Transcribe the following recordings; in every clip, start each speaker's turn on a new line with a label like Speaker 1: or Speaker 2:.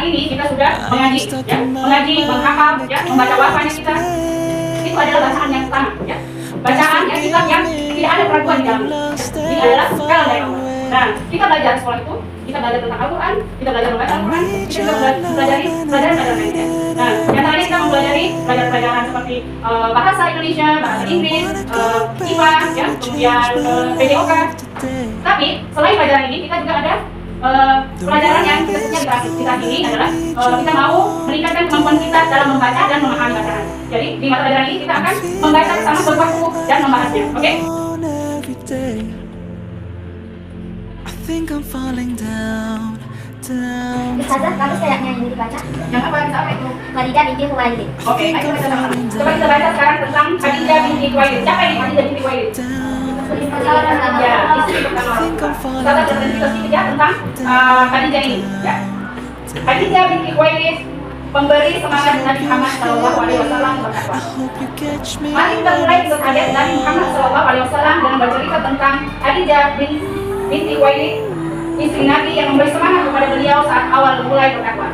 Speaker 1: hari ini kita sudah mengaji, ya, mengaji, menghafal, ya, membaca wafanya kita. Itu adalah bacaan yang pertama, ya. Bacaan yang kitab yang tidak ada keraguan di dalamnya. Ini adalah kalam dari Allah. Nah, kita belajar sekolah itu, kita belajar tentang Al-Quran, kita belajar membaca Al-Quran, kita juga mempelajari pelajaran-pelajaran lainnya. Nah, yang tadi kita mempelajari pelajaran-pelajaran seperti bahasa Indonesia, bahasa Inggris, IPA, ya, kemudian PJOK. Tapi selain pelajaran ini, kita juga ada pelajaran yang kita sebutnya literasi ini adalah kita mau meningkatkan kemampuan kita dalam membaca dan memahami bacaan. Jadi di mata pelajaran ini kita akan membaca bersama sebuah buku dan membahasnya. Oke?
Speaker 2: Ustazah, kamu kayaknya yang dibaca.
Speaker 1: Yang apa itu?
Speaker 2: Khadijah binti Khuwailid.
Speaker 1: Oke, ayo kita sama-sama. Coba kita baca sekarang tentang Khadijah binti Khuwailid. Siapa ini Khadijah binti Khuwailid? Ya, istri pertama Rasulullah. Kita akan berdiskusi ya tentang Khadijah ini. Ya. Khadijah binti Khuwailid, pemberi semangat Nabi Muhammad SAW berkata, mari kita mulai kisah ayat Nabi Muhammad SAW dan bercerita tentang Khadijah binti Khuwailid, istri Nabi yang memberi semangat kepada beliau saat awal mulai berdakwah.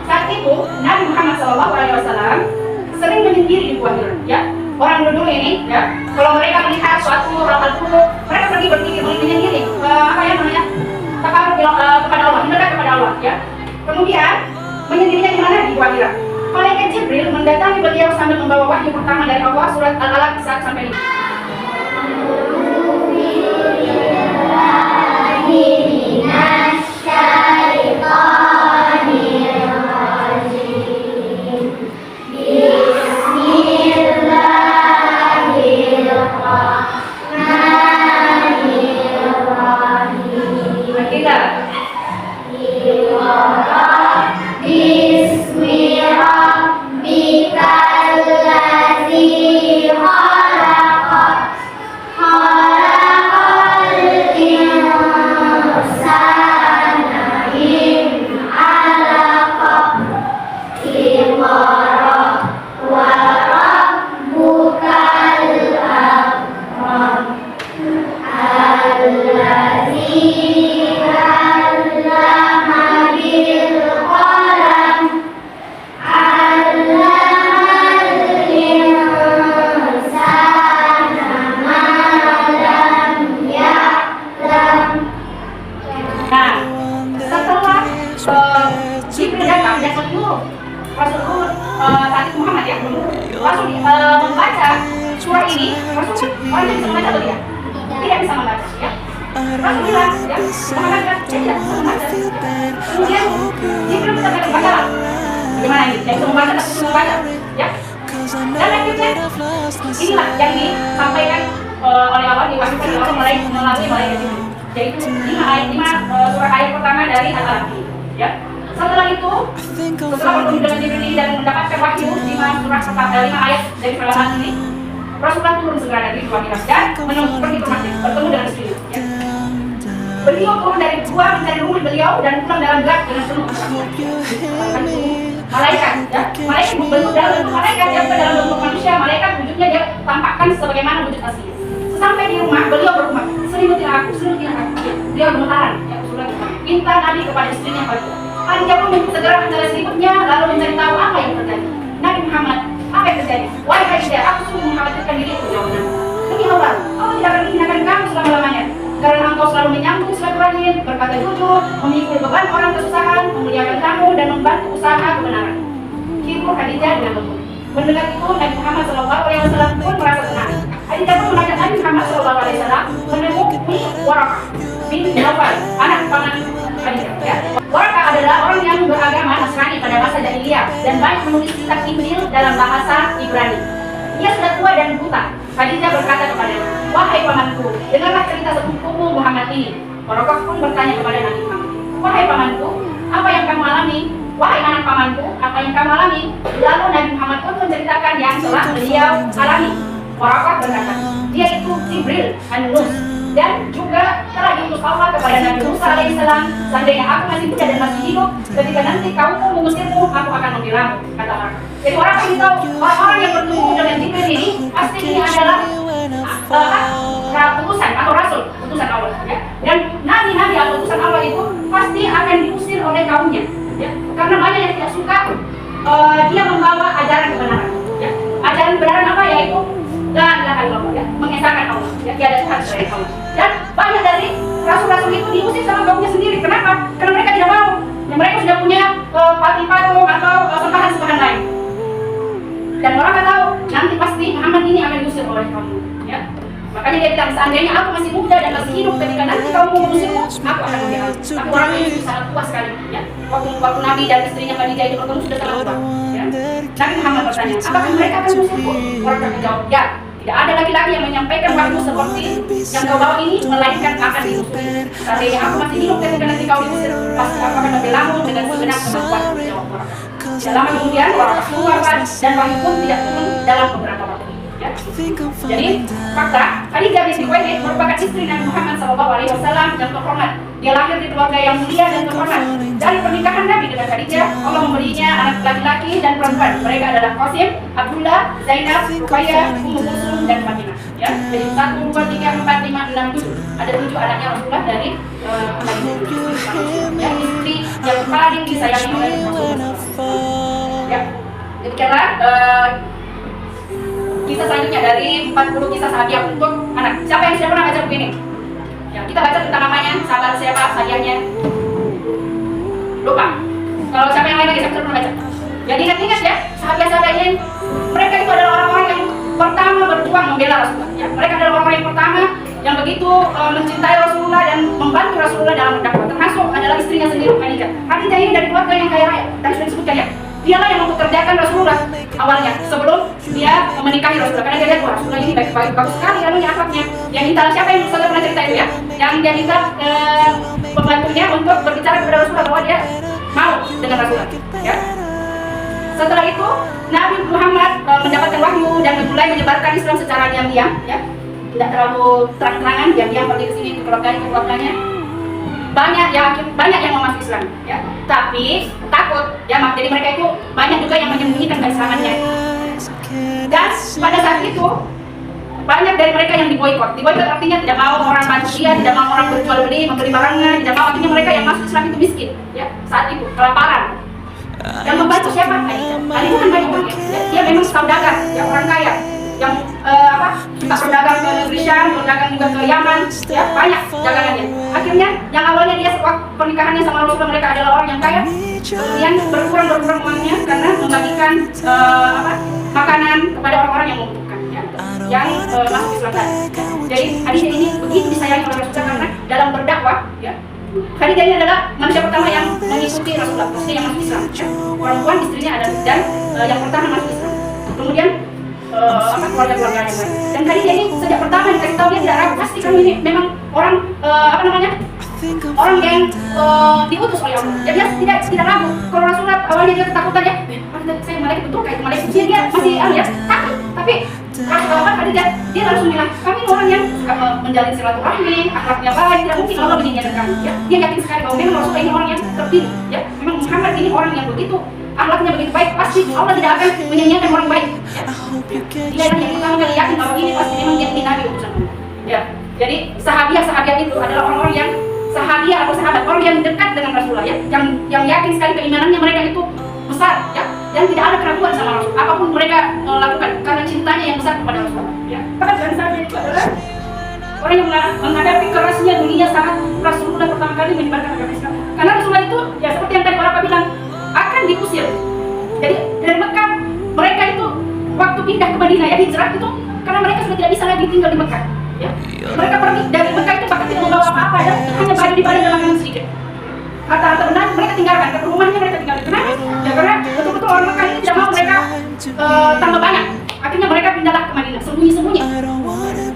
Speaker 1: Saat itu Nabi Muhammad SAW sering menyendiri di Gua Hira. Ya, orang dulu ini, ya, kalau mereka melihat suatu hal buruk, mereka pergi berpikir menyendiri, apa ya namanya, takarub kepada Allah, mendekat kepada Allah. Ya, kemudian menyendirinya di mana? Di Gua Hira. Malaikat Jibril mendatangi beliau sambil membawa wahyu pertama dari Allah, surat Al-Alaq saat sampai ini. Membaca surah ini, Rasul orang yang bisa membaca atau tidak? Tidak bisa membaca, ya. Rasul bilang, ya, Muhammad kan tidak bisa membaca. Kemudian Jibril bisa membaca. Bagaimana ini? Yang bisa membaca tapi bisa membaca, ya. Dan akhirnya inilah yang disampaikan oleh Allah, diwahyukan oleh Allah melalui malaikat Jibril. Yaitu 5 surah ayat pertama dari Al-Alaq, ya. Setelah itu, setelah bertemu dengan Jibril dan mendapatkan wahyu 5 ayat dari Al-Alaq ini, Rasulullah turun segera dari Gua Hira dan pergi ke masjid, bertemu dengan istrinya. Ya. Beliau turun dari gua mencari rumah beliau dan pulang dalam gelap dengan penuh kesakitan. Malaikat, ya, malaikat berbentuk dalam bentuk malaikat, ya, dalam bentuk manusia. Malaikat wujudnya dia tampakkan sebagaimana wujud aslinya. Sesampai di rumah, beliau berumah, selimutilah aku. Ya. Dia gemetaran, ya, Rasulullah minta Nabi kepada istrinya Khadijah. Khadijah pun segera mencari selimutnya, lalu mencari tahu apa yang terjadi. Nabi Muhammad, apa yang terjadi? Wahai Khadijah, aku sungguh mengkhawatirkan diriku, jawabnya. Demi Allah, Allah tidak akan menghinakan kamu selama-lamanya. Karena engkau selalu menyambung silaturahim, berkata jujur, memikul beban orang kesusahan, memuliakan kamu dan membantu usaha kebenaran. Hibur Khadijah dengan lembut. Mendengar itu, Nabi Muhammad SAW pun merasa senang. Khadijah pun mengajak Nabi Muhammad SAW menemui Warakah bin Nawfal, anak paman Khadijah. Ya. Warakah adalah orang yang beragama Nasrani pada masa jahiliyah dan banyak menulis kitab Injil dalam bahasa Ibrani. Ia sudah tua dan buta. Khadijah berkata kepadanya, wahai pamanku, dengarlah cerita sepupumu Muhammad ini. Warakah pun bertanya kepada Nabi Muhammad, wahai pamanku, apa yang kamu alami? Wahai anak pamanku, apa yang kamu alami? Lalu Nabi Muhammad pun menceritakan yang telah beliau alami. Warakah berkata, dia itu Jibril An-Nus dan juga telah diutus Allah kepada Nabi Musa alaihissalam. Seandainya aku masih muda dan masih hidup, ketika nanti kaummu mengusirmu, aku akan membelahmu, kata Warakah. Jadi Warakah itu orang-orang yang bertemu dengan Jibril ini pasti ini adalah utusan atau rasul, utusan Allah, ya. Dan nabi-nabi atau utusan Allah itu pasti akan diusir oleh kaumnya, ya. karena banyak yang tidak suka dia membawa ajaran kebenaran. Ya. Ajaran kebenaran apa? Yaitu la ilaha illallah, ya, mengesahkan Allah, ya, tiada Tuhan selain Allah. Dan banyak dari rasul-rasul itu diusir sama kaumnya sendiri. Kenapa? Karena mereka tidak mau. Dan mereka sudah punya patung-patung atau sembahan-sembahan lain. Dan orang tak tahu nanti pasti Muhammad ini akan diusir oleh kamu. Ya. Makanya dia bilang, seandainya aku masih muda dan masih hidup ketika nanti kamu mengusirku, aku akan membela. Tapi orang ini sangat puas sekali. Ya. Waktu Nabi dan istrinya Khadijah itu bertemu sudah sangat tua. Ya. Nabi Muhammad bertanya, apakah mereka akan mengusirku? Orang akan menjawab, ya. Tidak ada laki-laki yang menyampaikan wahyu seperti yang kau bawa ini, melainkan akan diusir. Seandainya aku masih hidup ketika nanti kau diusir, pasti aku akan membelamu dengan segenap kemampuan. Jawab orang. Tidak lama kemudian orang keluar dan wahyu pun tidak turun dalam beberapa waktu. Ya. Jadi fakta, Khadijah binti Khuwailid merupakan istri Nabi Muhammad SAW yang terhormat. Dia lahir di keluarga yang mulia dan terhormat. Dari pernikahan Nabi dengan Khadijah, Allah memberinya anak laki-laki dan perempuan. Mereka adalah Qasim, Abdullah, Zainab, Ruqayyah, Ummu Kulsum, dan Fatimah. Ya, jadi 1, 2, 3, 4, 5, 6, 7. Ada 7 anaknya Rasulullah dari Khadijah. Ya, istri yang paling disayangi oleh Rasulullah. Ya, demikianlah kisah selanjutnya dari 40 kisah sahabiah untuk anak. Siapa yang sudah pernah baca buku ini? Ya, kita baca tentang namanya, sahabat siapa, sahabiahnya. Lupa. Kalau siapa yang lain lagi, siapa pernah baca? Jadi ingat-ingat ya, sahabat-sahabatnya mereka itu adalah orang-orang yang pertama berjuang membela Rasulullah. Ya, mereka adalah orang-orang yang pertama yang begitu mencintai Rasulullah dan membantu Rasulullah dalam berdakwah. Termasuk adalah istrinya sendiri, Khadijah. Khadijah ini dari keluarga yang kaya raya. Tadi sudah disebutkan ya. Dialah yang mempekerjakan Rasulullah awalnya sebelum dia menikahi Rasulullah. Karena dia lihat wah, Rasulullah ini bagus sekali anunya akhlaknya. Yang minta siapa yang Ustaz pernah cerita itu ya? Yang dia minta pembantunya untuk berbicara kepada Rasulullah bahwa dia mau dengan Rasulullah. Ya. Setelah itu Nabi Muhammad mendapatkan wahyu dan mulai menyebarkan Islam secara diam-diam, ya. Tidak terlalu terang-terangan, diam-diam pergi ke sini ke keluarganya. Banyak yang mau masuk Islam, ya. Tapi takut, ya. Jadi mereka itu banyak juga yang menyembunyikan keislamannya. Dan pada saat itu banyak dari mereka yang diboikot. Diboikot artinya tidak mau orang bantu dia, tidak mau orang berjual beli, membeli barangnya, tidak mau. Artinya mereka yang masuk Islam itu miskin, ya. Saat itu kelaparan. Yang membantu siapa? Khadijah kan banyak orang, ya. Dia memang saudagar, ya, orang kaya. Yang kita berdagang ke negeri Syam, berdagang juga ke Yaman, ya, banyak dagangannya. Akhirnya yang awalnya dia waktu pernikahannya sama Rasulullah mereka adalah orang yang kaya, kemudian berkurang uangnya karena membagikan makanan kepada orang-orang yang membutuhkan, ya, yang masuk Islam tadi. Jadi Khadijah ini begitu disayangi oleh Rasulullah karena dalam berdakwah, ya. Khadijah ini adalah manusia pertama yang mengikuti Rasulullah, maksudnya yang masuk Islam. Ya. Perempuan istrinya ada dan yang pertama masuk Islam. Kemudian keluarga-keluarga yang lain. Dan Khadijah ini sejak pertama dikasih tahu dia tidak ragu, pasti kamu ini memang orang orang yang diutus oleh Allah. Jadi dia tidak ragu. Kalau Rasulullah awalnya dia ketakutan ya, saya malaikat betul kayak malaikat dia masih ya takut. Tapi Rasulullah Khadijah dia langsung bilang kami orang yang suka menjalin silaturahmi, akhlaknya baik, tidak mungkin Allah menyanyiakan kami. Ya. Dia yakin sekali bahwa memang Rasulullah ini orang yang terpilih. Ya, memang Muhammad ini orang yang begitu akhlaknya begitu baik, pasti Allah tidak akan menyanyiakan orang baik. Ya. Dia yang pertama kali yakin bahwa ini pasti memang dia ini Nabi utusan Allah. Ya. Jadi sahabiah itu adalah orang-orang yang sahabiah atau sahabat, orang yang dekat dengan Rasulullah, ya, yang yakin sekali keimanannya mereka itu besar, ya, dan tidak ada keraguan sama Rasul. Apapun mereka lakukan karena cintanya yang besar kepada Rasulullah. Ya. Dan sahabat itu adalah orang yang menghadapi kerasnya dunia saat Rasulullah pertama kali menyebarkan agama Islam. Karena Rasulullah itu, ya seperti yang tadi Bapak bilang, akan diusir. Jadi dari Mekah mereka itu waktu pindah ke Madinah, ya, hijrah itu karena mereka sudah tidak bisa lagi tinggal di Mekah. Ya. Mereka pergi dari Mekah itu bahkan tidak membawa apa-apa, ya, hanya baju di badan dan makanan sedikit. Harta-harta benar mereka tinggalkan, ke rumahnya mereka tinggalkan. Kenapa? Ya karena betul-betul orang Mekah ini tidak mau mereka tambah banyak. Akhirnya mereka pindahlah ke Madinah, sembunyi-sembunyi.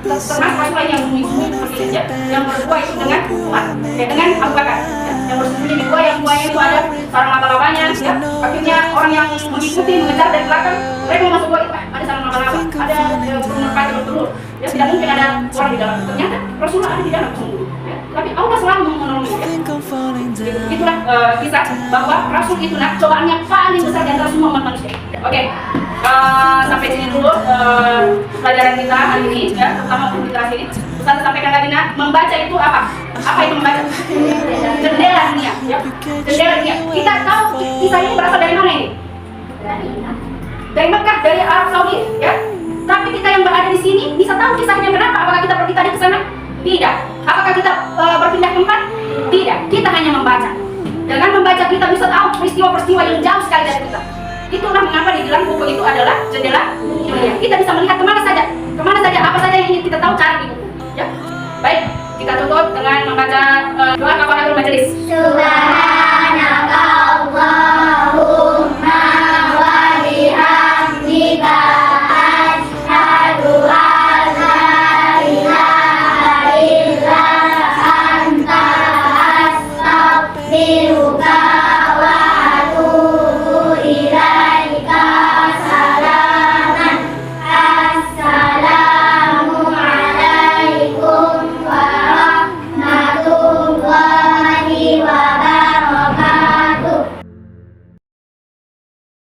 Speaker 1: Termasuk Rasulullah yang sembunyi-sembunyi seperti itu, ya, yang berdua itu dengan Umar, ya, dengan Abu Bakar, ya, yang bersembunyi di gua, yang guanya itu ada sarang laba-labanya, ya. Akhirnya orang yang mengikuti mengejar dari belakang, mereka mau masuk gua itu, ada sarang laba-laba, ada burung merpati bertelur, ya, tidak mungkin ada orang di dalam. Ternyata Rasulullah ada di dalam sembunyi, ya. Tapi Allah selalu menolong, ya. Itulah kisah bahwa Rasul itu cobaannya paling besar di antara semua umat manusia. Oke. Sampai sini dulu pelajaran kita hari ini, ya, terutama untuk literasi ini. Ustaz sampaikan lagi nak, membaca itu apa? Apa itu membaca? Jendela dunia, ya. Jendela dunia. Kita tahu kisah ini berasal dari mana ini? Dari Mekah, dari Arab Saudi, ya. Tapi kita yang berada di sini bisa tahu kisahnya kenapa? Apakah kita pergi tadi ke sana? Tidak. Apakah kita berpindah tempat? Tidak. Kita hanya membaca. Dengan membaca kita bisa tahu peristiwa-peristiwa yang jauh sekali dari kita. Itulah mengapa dibilang buku itu adalah jendela dunia. Kita bisa melihat kemana saja, apa saja yang ingin kita tahu cari di buku. Ya, baik. Kita tutup dengan membaca doa kafaratul majelis.